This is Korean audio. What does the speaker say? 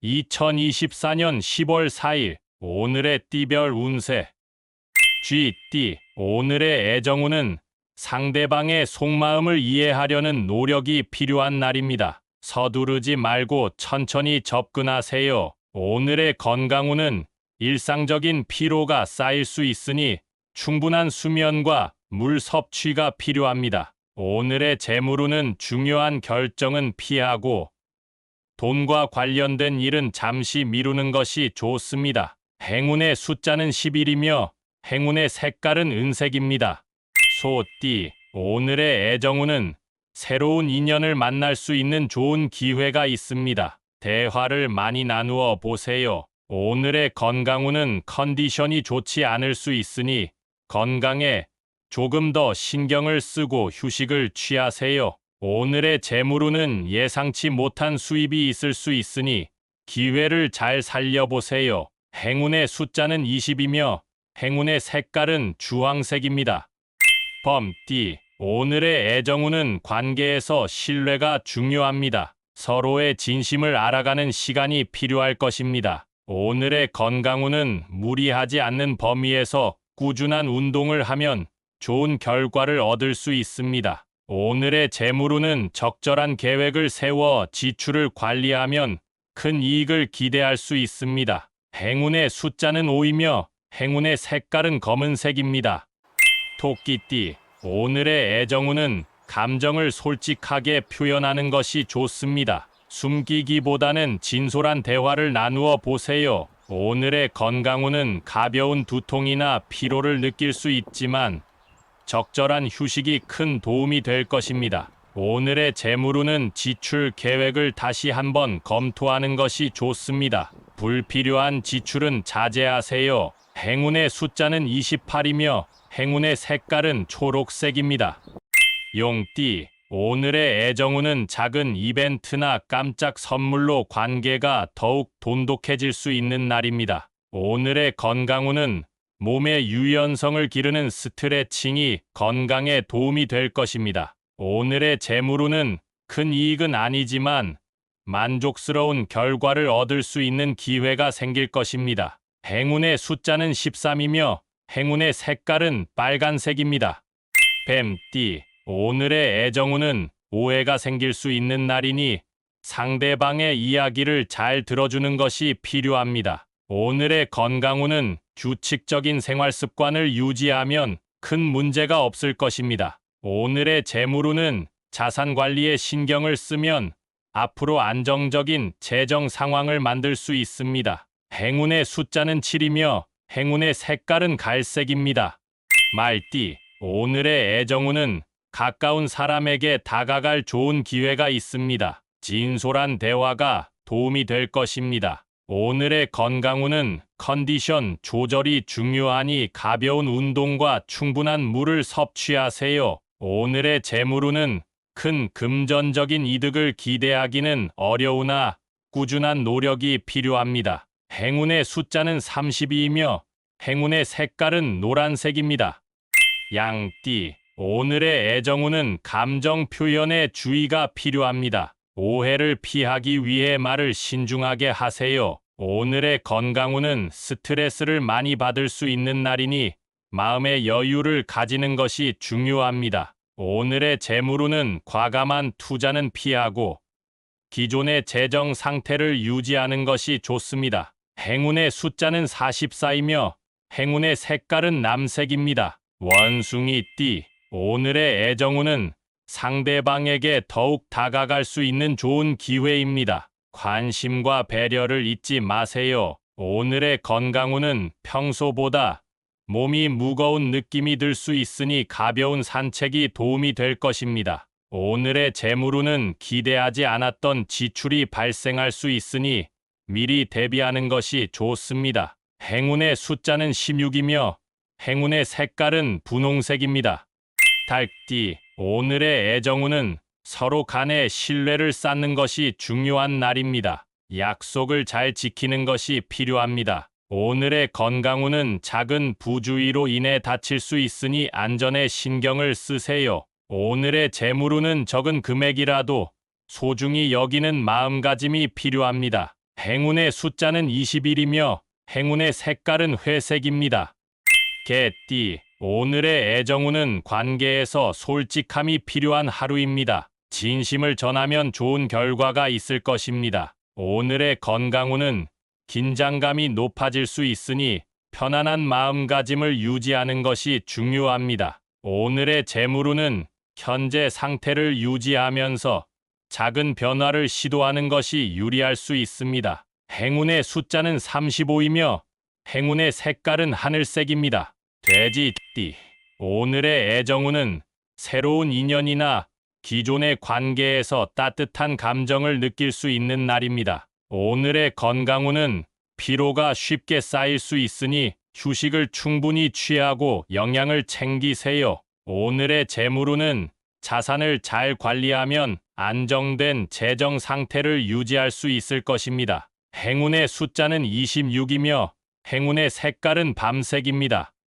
2024년 10월 4일 오늘의 띠별 운세. 쥐띠. 오늘의 애정운은 상대방의 속마음을 이해하려는 노력이 필요한 날입니다. 서두르지 말고 천천히 접근하세요. 오늘의 건강운은 일상적인 피로가 쌓일 수 있으니 충분한 수면과 물 섭취가 필요합니다. 오늘의 재물운은 중요한 결정은 피하고 돈과 관련된 일은 잠시 미루는 것이 좋습니다. 행운의 숫자는 11이며 행운의 색깔은 은색입니다. 소띠. 오늘의 애정운은 새로운 인연을 만날 수 있는 좋은 기회가 있습니다. 대화를 많이 나누어 보세요. 오늘의 건강운은 컨디션이 좋지 않을 수 있으니 건강에 조금 더 신경을 쓰고 휴식을 취하세요. 오늘의 재물운은 예상치 못한 수입이 있을 수 있으니 기회를 잘 살려보세요. 행운의 숫자는 20이며 행운의 색깔은 주황색입니다. 범띠. 오늘의 애정운은 관계에서 신뢰가 중요합니다. 서로의 진심을 알아가는 시간이 필요할 것입니다. 오늘의 건강운은 무리하지 않는 범위에서 꾸준한 운동을 하면 좋은 결과를 얻을 수 있습니다. 오늘의 재물운은 적절한 계획을 세워 지출을 관리하면 큰 이익을 기대할 수 있습니다. 행운의 숫자는 5이며 행운의 색깔은 검은색입니다. 토끼띠. 오늘의 애정운은 감정을 솔직하게 표현하는 것이 좋습니다. 숨기기보다는 진솔한 대화를 나누어 보세요. 오늘의 건강운은 가벼운 두통이나 피로를 느낄 수 있지만 적절한 휴식이 큰 도움이 될 것입니다. 오늘의 재물운은 지출 계획을 다시 한번 검토하는 것이 좋습니다. 불필요한 지출은 자제하세요. 행운의 숫자는 28이며 행운의 색깔은 초록색입니다. 용띠. 오늘의 애정운은 작은 이벤트나 깜짝 선물로 관계가 더욱 돈독해질 수 있는 날입니다. 오늘의 건강운은 몸의 유연성을 기르는 스트레칭이 건강에 도움이 될 것입니다. 오늘의 재물운은 큰 이익은 아니지만 만족스러운 결과를 얻을 수 있는 기회가 생길 것입니다. 행운의 숫자는 13이며 행운의 색깔은 빨간색입니다. 뱀띠. 오늘의 애정운은 오해가 생길 수 있는 날이니 상대방의 이야기를 잘 들어주는 것이 필요합니다. 오늘의 건강운은 규칙적인 생활 습관을 유지하면 큰 문제가 없을 것입니다. 오늘의 재물운은 자산 관리에 신경을 쓰면 앞으로 안정적인 재정 상황을 만들 수 있습니다. 행운의 숫자는 7이며 행운의 색깔은 갈색입니다. 말띠. 오늘의 애정운은 가까운 사람에게 다가갈 좋은 기회가 있습니다. 진솔한 대화가 도움이 될 것입니다. 오늘의 건강운은 컨디션 조절이 중요하니 가벼운 운동과 충분한 물을 섭취하세요. 오늘의 재물운은 큰 금전적인 이득을 기대하기는 어려우나 꾸준한 노력이 필요합니다. 행운의 숫자는 32이며 행운의 색깔은 노란색입니다. 양띠. 오늘의 애정운은 감정 표현에 주의가 필요합니다. 오해를 피하기 위해 말을 신중하게 하세요. 오늘의 건강운은 스트레스를 많이 받을 수 있는 날이니 마음의 여유를 가지는 것이 중요합니다. 오늘의 재물운은 과감한 투자는 피하고 기존의 재정 상태를 유지하는 것이 좋습니다. 행운의 숫자는 44이며 행운의 색깔은 남색입니다. 원숭이띠. 오늘의 애정운은 상대방에게 더욱 다가갈 수 있는 좋은 기회입니다. 관심과 배려를 잊지 마세요. 오늘의 건강운은 평소보다 몸이 무거운 느낌이 들 수 있으니 가벼운 산책이 도움이 될 것입니다. 오늘의 재물운은 기대하지 않았던 지출이 발생할 수 있으니 미리 대비하는 것이 좋습니다. 행운의 숫자는 16이며 행운의 색깔은 분홍색입니다. 닭띠. 오늘의 애정운은 서로 간의 신뢰를 쌓는 것이 중요한 날입니다. 약속을 잘 지키는 것이 필요합니다. 오늘의 건강운은 작은 부주의로 인해 다칠 수 있으니 안전에 신경을 쓰세요. 오늘의 재물운은 적은 금액이라도 소중히 여기는 마음가짐이 필요합니다. 행운의 숫자는 21이며 행운의 색깔은 회색입니다. 개띠, 오늘의 애정운은 관계에서 솔직함이 필요한 하루입니다. 진심을 전하면 좋은 결과가 있을 것입니다. 오늘의 건강운은 긴장감이 높아질 수 있으니 편안한 마음가짐을 유지하는 것이 중요합니다. 오늘의 재물운은 현재 상태를 유지하면서 작은 변화를 시도하는 것이 유리할 수 있습니다. 행운의 숫자는 35이며 행운의 색깔은 하늘색입니다. 돼지띠, 오늘의 애정운은 새로운 인연이나 기존의 관계에서 따뜻한 감정을 느낄 수 있는 날입니다. 오늘의 건강운은 피로가 쉽게 쌓일 수 있으니 휴식을 충분히 취하고 영양을 챙기세요. 오늘의 재물운은 자산을 잘 관리하면 안정된 재정 상태를 유지할 수 있을 것입니다. 행운의 숫자는 26이며 행운의 색깔은 밤색입니다.